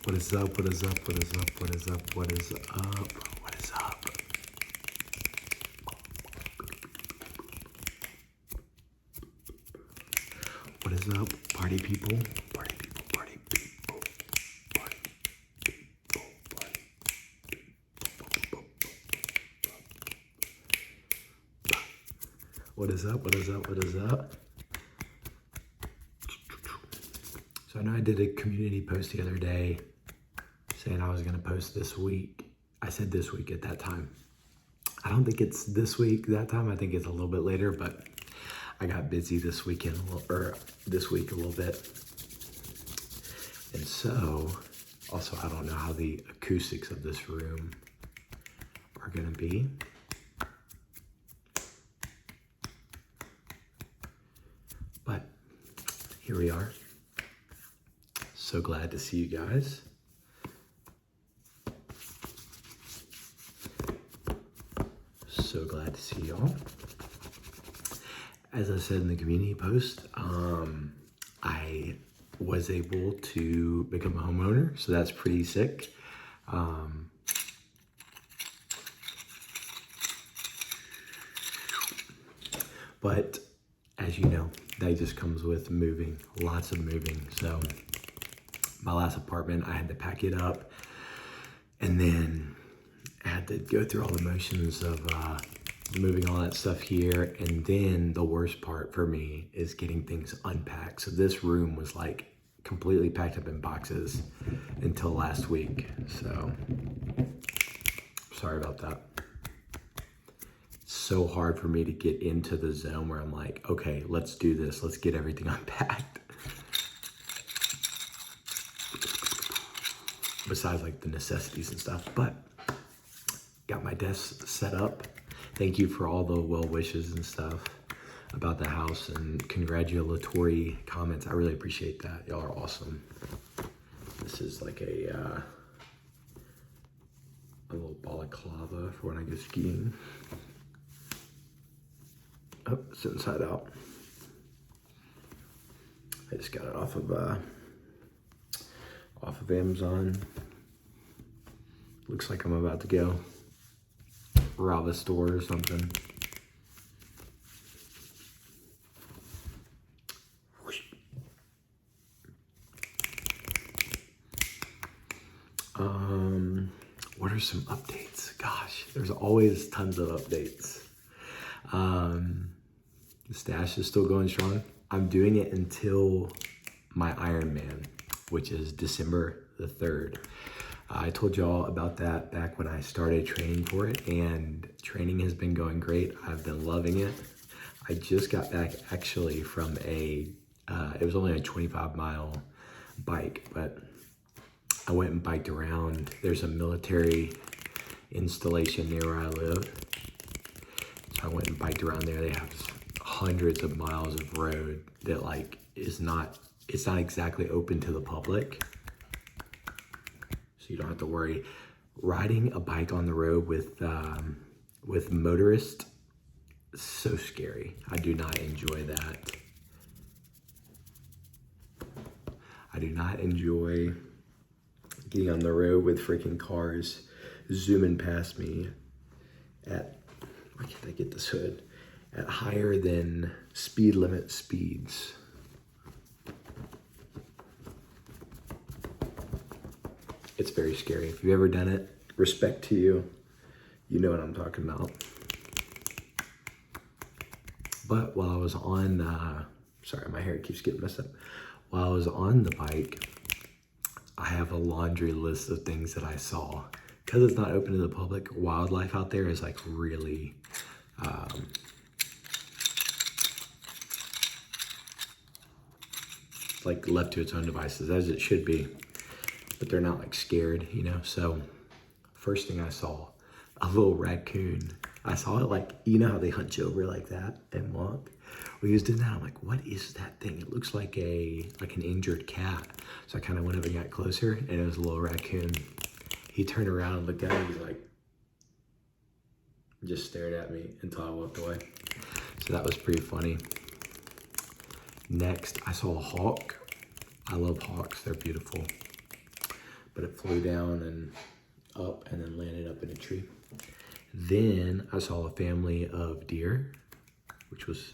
What is up? What is up? What is up? What is up? What is up? What is up? What is up, party people? Party people, party people, party people, party people. What is up? What is up? What is up? So I know I did a community post the other day saying I was going to post this week. I said this week at that time. I don't think it's this week that time. I think it's a little bit later, but I got busy this weekend, or this week a little bit. And so, also I don't know how the acoustics of this room are going to be. But here we are. So glad to see you guys. So glad to see y'all. As I said in the community post, I was able to become a homeowner, so that's pretty sick. But as you know, that just comes with moving, lots of moving. So my last apartment, I had to pack it up, and then I had to go through all the motions of moving all that stuff here. And then the worst part for me is getting things unpacked. So this room was like completely packed up in boxes until last week. So sorry about that. It's so hard for me to get into the zone where I'm like, okay, let's do this. Let's get everything unpacked. Besides like the necessities and stuff, but got my desk set up. Thank you for all the well wishes and stuff about the house and congratulatory comments. I really appreciate that. Y'all are awesome. This is like a little balaclava for when I go skiing. Oh, it's inside out. I just got it off of Amazon. Looks like I'm about to go rob a store or something. What are some updates? Gosh, there's always tons of updates. The stash is still going strong. I'm doing it until my Ironman, which is December the 3rd. I told y'all about that back when I started training for it, and training has been going great. I've been loving it. I just got back actually from it was only a 25-mile bike, but I went and biked around. There's a military installation near where I live. So I went and biked around there. They have hundreds of miles of road that like it's not exactly open to the public. So you don't have to worry. Riding a bike on the road with motorists, so scary. I do not enjoy that. I do not enjoy getting on the road with freaking cars zooming past me at, why can't I get this hood? At higher than speed limit speeds. It's very scary. If you've ever done it, respect to you. You know what I'm talking about. But while I was on, sorry, my hair keeps getting messed up. While I was on the bike, I have a laundry list of things that I saw. Because it's not open to the public, wildlife out there is like really, like left to its own devices, as it should be. But they're not like scared, you know? So first thing I saw, a little raccoon. I saw it like, you know how they hunch over like that and walk? Well, he was doing that. I'm like, what is that thing? It looks like an injured cat. So I kind of went up and got closer, and it was a little raccoon. He turned around and looked at me. He's like, just stared at me until I walked away. So that was pretty funny. Next, I saw a hawk. I love hawks. They're beautiful. but it flew down and up and then landed up in a tree. Then I saw a family of deer, which was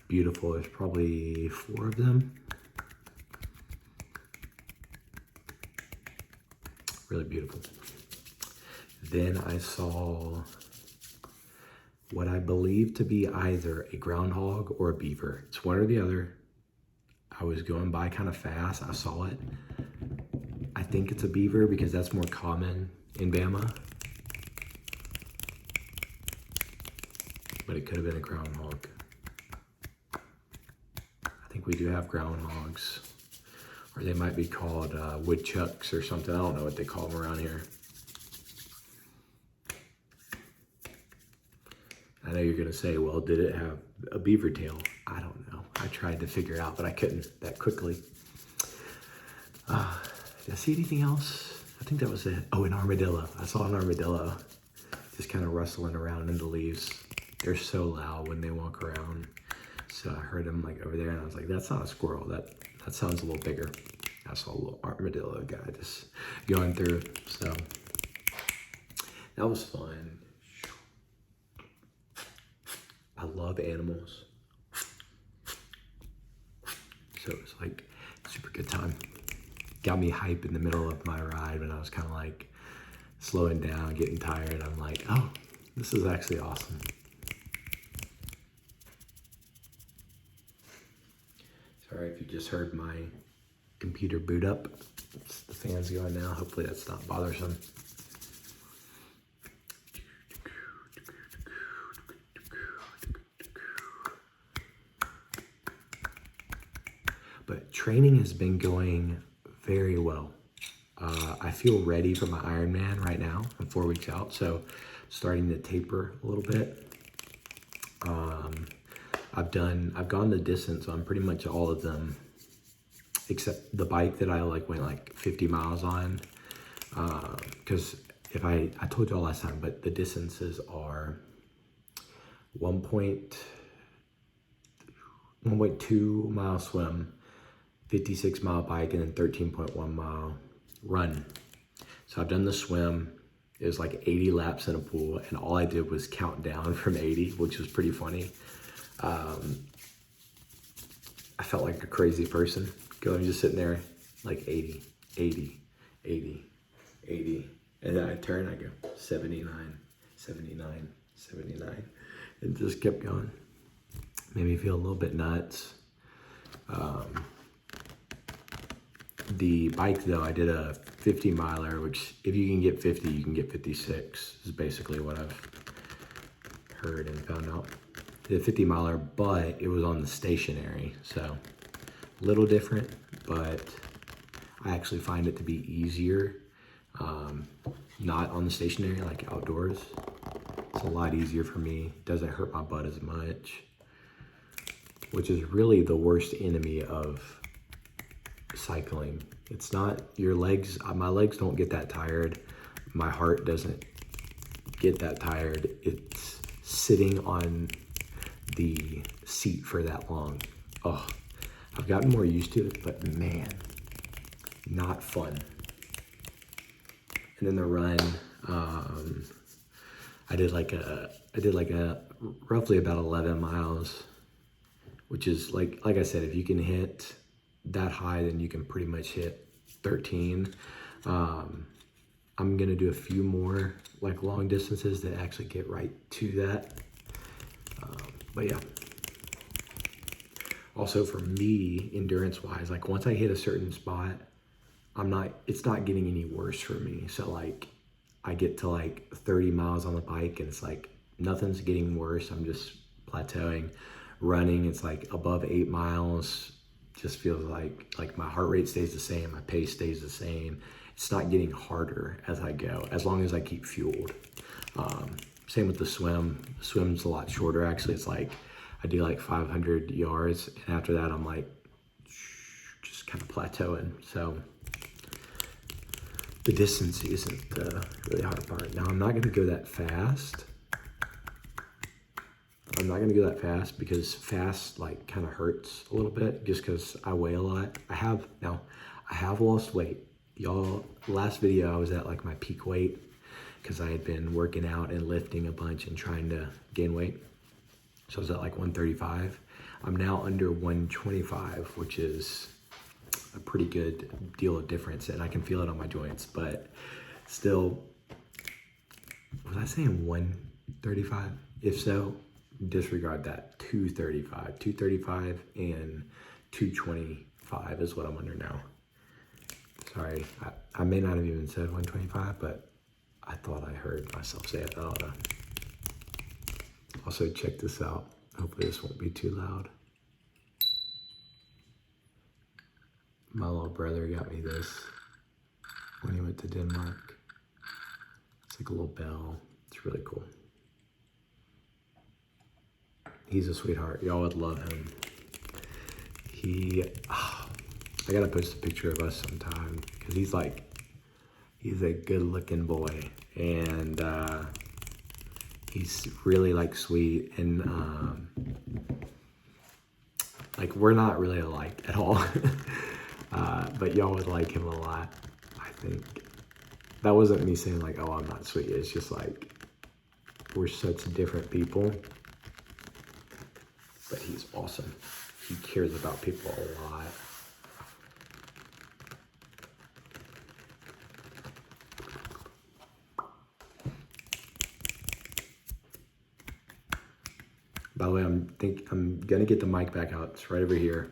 beautiful. There's probably 4 of them. Really beautiful. Then I saw what I believe to be either a groundhog or a beaver. It's one or the other. I was going by kind of fast. I saw it. I think it's a beaver because that's more common in Bama. But it could have been a groundhog. I think we do have groundhogs. Or they might be called woodchucks or something. I don't know what they call them around here. I know you're gonna say, well, did it have a beaver tail? I don't know. I tried to figure out, but I couldn't that quickly. Did I see anything else? I think that was it. Oh, an armadillo. I saw an armadillo just kind of rustling around in the leaves. They're so loud when they walk around. So I heard them like over there and I was like, that's not a squirrel. That sounds a little bigger. I saw a little armadillo guy just going through. So that was fun. I love animals. So it was like a super good time. Got me hype in the middle of my ride when I was kind of like slowing down, getting tired. I'm like, oh, this is actually awesome. Sorry if you just heard my computer boot up. The fan's going now. Hopefully that's not bothersome. But training has been going very well. I feel ready for my Ironman right now. I'm 4 weeks out, so starting to taper a little bit. I've gone the distance on pretty much all of them, except the bike that I went like 50 miles on. Because I told y'all last time, but the distances are 1.2 mile swim, 56 mile bike, and then 13.1 mile run. So I've done the swim. It was like 80 laps in a pool, and all I did was count down from 80, which was pretty funny. I felt like a crazy person going, just sitting there like 80, 80, 80, 80. And then I turn, I go 79, 79, 79. And just kept going. Made me feel a little bit nuts. The bike though, I did a 50 miler, which if you can get 50, you can get 56 is basically what I've heard and found out. Did a 50 miler, but it was on the stationary. So a little different, but I actually find it to be easier. Not on the stationary, like outdoors. It's a lot easier for me. Doesn't hurt my butt as much, which is really the worst enemy of cycling. It's not your legs. My legs don't get that tired. My heart doesn't get that tired. It's sitting on the seat for that long. Oh, I've gotten more used to it, but man, not fun. And then the run, I did like a roughly about 11 miles, which is like I said, if you can hit that high, then you can pretty much hit 13. I'm gonna do a few more like long distances that actually get right to that. But yeah. Also for me, endurance wise, like once I hit a certain spot, it's not getting any worse for me. So like I get to like 30 miles on the bike and it's like nothing's getting worse. I'm just plateauing. Running, it's like above 8 miles. Just feels like my heart rate stays the same, my pace stays the same. It's not getting harder as I go, as long as I keep fueled. Same with the swim. The swim's a lot shorter actually. It's like I do like 500 yards, and after that I'm like just kind of plateauing. So the distance isn't the really hard part. Now I'm not gonna go that fast. I'm not gonna go that fast because fast like kind of hurts a little bit just because I weigh a lot. I have lost weight. Y'all, last video I was at like my peak weight because I had been working out and lifting a bunch and trying to gain weight. So I was at like 135. I'm now under 125, which is a pretty good deal of difference, and I can feel it on my joints, but still, was I saying 135? If so, disregard that. 235 and 225 is what I'm under now. Sorry, I may not have even said 125, but I thought I heard myself say it. I don't know. Also, check this out. Hopefully this won't be too loud. My little brother got me this when he went to Denmark. It's like a little bell. It's really cool. He's a sweetheart. Y'all would love him. I gotta post a picture of us sometime because he's a good looking boy, and he's really like sweet, and like we're not really alike at all. But y'all would like him a lot, I think. That wasn't me saying like, oh, I'm not sweet. It's just like, we're such different people, but he's awesome. He cares about people a lot. By the way, I'm gonna get the mic back out. It's right over here.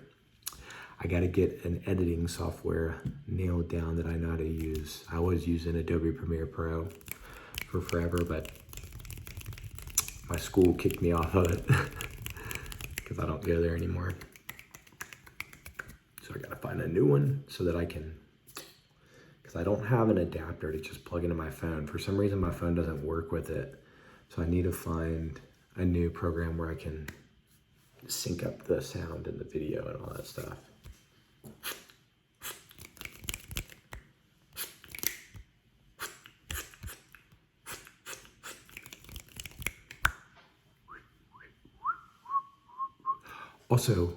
I gotta get an editing software nailed down that I know how to use. I was using Adobe Premiere Pro for forever, but my school kicked me off of it because I don't go there anymore. So I gotta find a new one so that I can, because I don't have an adapter to just plug into my phone. For some reason, my phone doesn't work with it. So I need to find a new program where I can sync up the sound and the video and all that stuff. Also,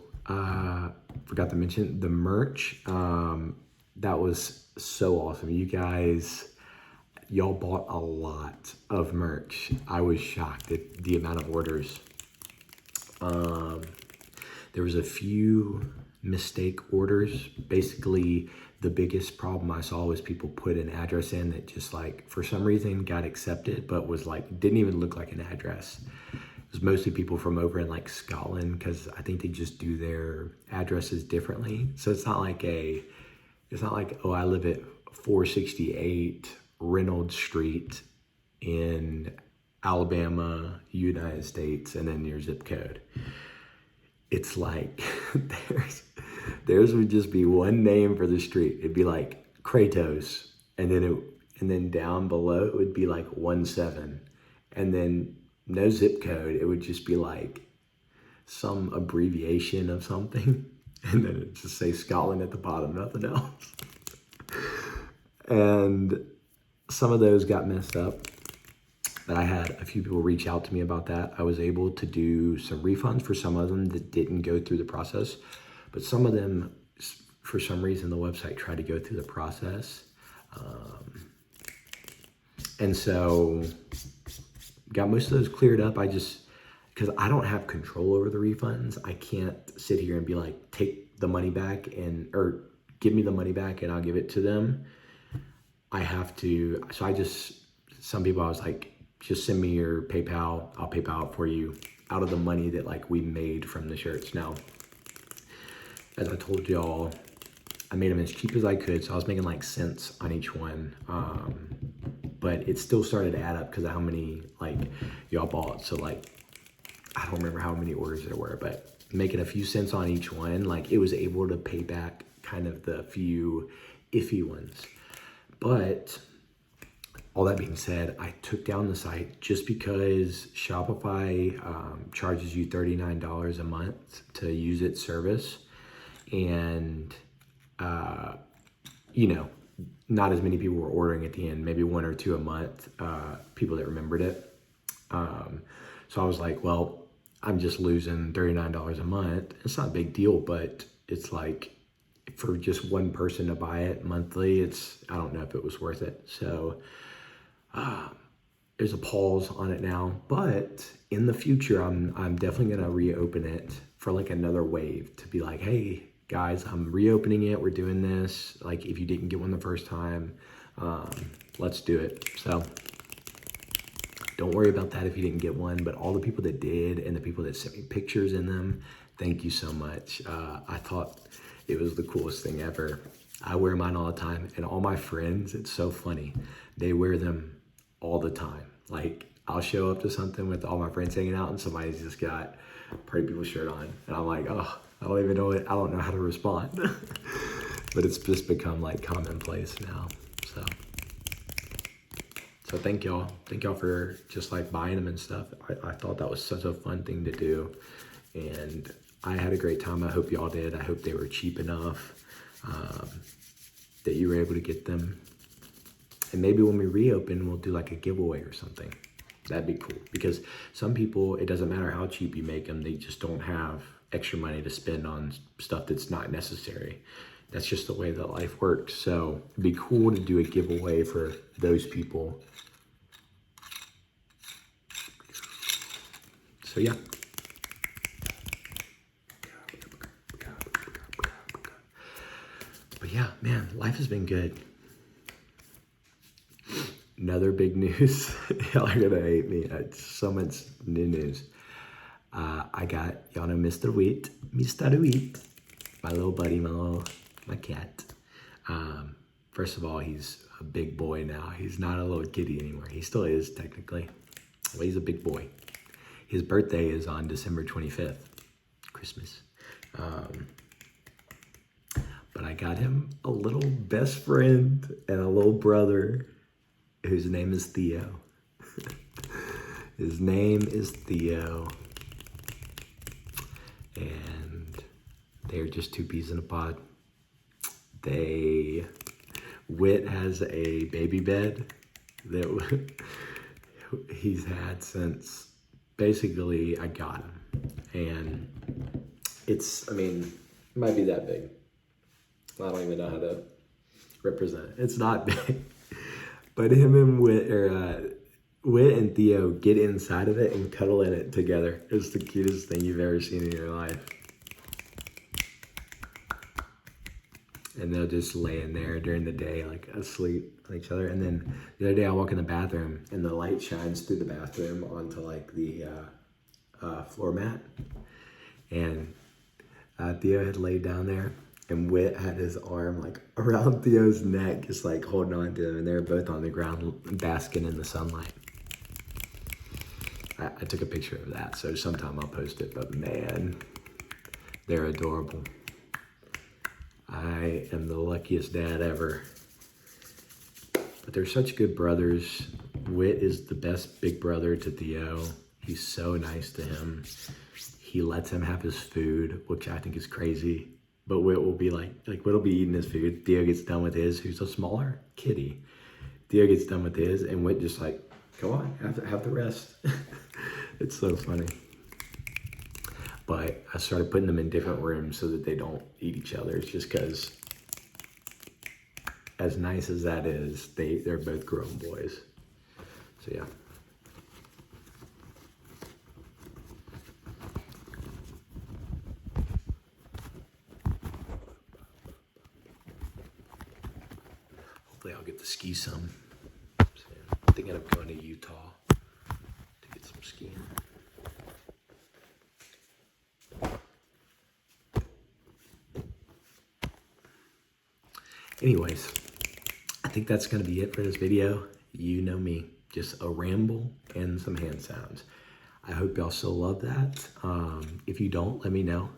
forgot to mention the merch. That was so awesome. You guys, y'all bought a lot of merch. I was shocked at the amount of orders. There was a few mistake orders. Basically, the biggest problem I saw was people put an address in that just like, for some reason got accepted, but was like, didn't even look like an address. It was mostly people from over in like Scotland, because I think they just do their addresses differently. So it's not like, oh, I live at 468 Reynolds Street in Alabama, United States, and then your zip code. It's like theirs would just be one name for the street. It'd be like Kratos, and then down below it would be like 17, and then no zip code. It would just be like some abbreviation of something, and then it'd just say Scotland at the bottom, nothing else. And some of those got messed up, but I had a few people reach out to me about that. I was able to do some refunds for some of them that didn't go through the process, but some of them, for some reason, the website tried to go through the process. And so got most of those cleared up. Because I don't have control over the refunds, I can't sit here and be like, take the money back or give me the money back and I'll give it to them. I have to, some people I was like, just send me your PayPal, I'll PayPal it for you out of the money that like we made from the shirts. Now, as I told y'all, I made them as cheap as I could, so I was making like cents on each one. But it still started to add up because of how many like y'all bought. So like, I don't remember how many orders there were, but making a few cents on each one, like it was able to pay back kind of the few iffy ones. But all that being said, I took down the site just because Shopify charges you $39 a month to use its service. And, not as many people were ordering at the end, maybe one or two a month, people that remembered it. So I was like, well, I'm just losing $39 a month. It's not a big deal, but it's like, for just one person to buy it monthly, I don't know if it was worth it. So there's a pause on it now, but in the future, I'm definitely gonna reopen it for like another wave to be like, hey guys, I'm reopening it. We're doing this. Like if you didn't get one the first time, let's do it. So don't worry about that if you didn't get one, but all the people that did and the people that sent me pictures in them, thank you so much. I thought it was the coolest thing ever. I wear mine all the time, and all my friends, it's so funny. They wear them all the time. Like I'll show up to something with all my friends hanging out and somebody's just got Party People shirt on. And I'm like, oh, I don't even know it. I don't know how to respond. But it's just become like commonplace now. So thank y'all. Thank y'all for just like buying them and stuff. I thought that was such a fun thing to do. And I had a great time. I hope y'all did. I hope they were cheap enough that you were able to get them. And maybe when we reopen, we'll do like a giveaway or something. That'd be cool. Because some people, it doesn't matter how cheap you make them, they just don't have extra money to spend on stuff that's not necessary. That's just the way that life works. So it'd be cool to do a giveaway for those people. So yeah. But yeah, man, life has been good. Another big news. Y'all are gonna hate me. So much new news. I got, y'all know Mr. Wheat, my little buddy, my cat. First of all, he's a big boy now. He's not a little kitty anymore. He still is technically, but he's a big boy. His birthday is on December 25th, Christmas. But I got him a little best friend and a little brother whose name is Theo. His name is Theo. And they're just two peas in a pod. Wit has a baby bed that he's had since basically I got him. And it might be that big. I don't even know how to represent it. It's not big. But him and Wit and Theo get inside of it and cuddle in it together. It's the cutest thing you've ever seen in your life. And they'll just lay in there during the day, like asleep on each other. And then the other day I walk in the bathroom and the light shines through the bathroom onto like the floor mat. And Theo had laid down there. And Wit had his arm like around Theo's neck, just like holding on to him. And they were both on the ground basking in the sunlight. I took a picture of that, so sometime I'll post it. But man, they're adorable. I am the luckiest dad ever. But they're such good brothers. Wit is the best big brother to Theo. He's so nice to him. He lets him have his food, which I think is crazy. But Wit will be like Wit will be eating his food. Theo gets done with his, who's a smaller kitty. Theo gets done with his, and Wit just like, go on, have the rest. It's so funny. But I started putting them in different rooms so that they don't eat each other. It's just because, as nice as that is, they're both grown boys. So yeah. I'll get to ski some. So, I'm thinking of going to Utah to get some skiing. Anyways, I think that's going to be it for this video. You know me, just a ramble and some hand sounds. I hope y'all still love that. If you don't, let me know.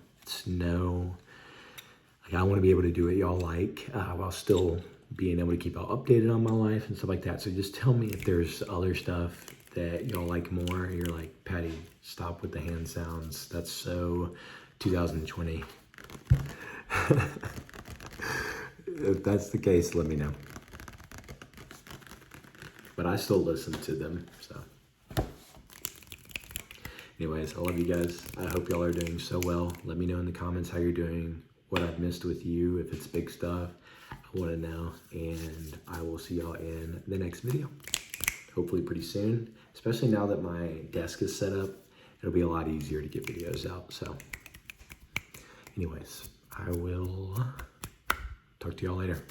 I want to be able to do what y'all like while still being able to keep y'all updated on my life and stuff like that. So just tell me if there's other stuff that y'all like more. You're like, Patty, stop with the hand sounds. That's so 2020. If that's the case, let me know. But I still listen to them, so. Anyways, I love you guys. I hope y'all are doing so well. Let me know in the comments how you're doing, what I've missed with you. If it's big stuff, I want to know. And I will see y'all in the next video. Hopefully pretty soon, especially now that my desk is set up, it'll be a lot easier to get videos out. So anyways, I will talk to y'all later.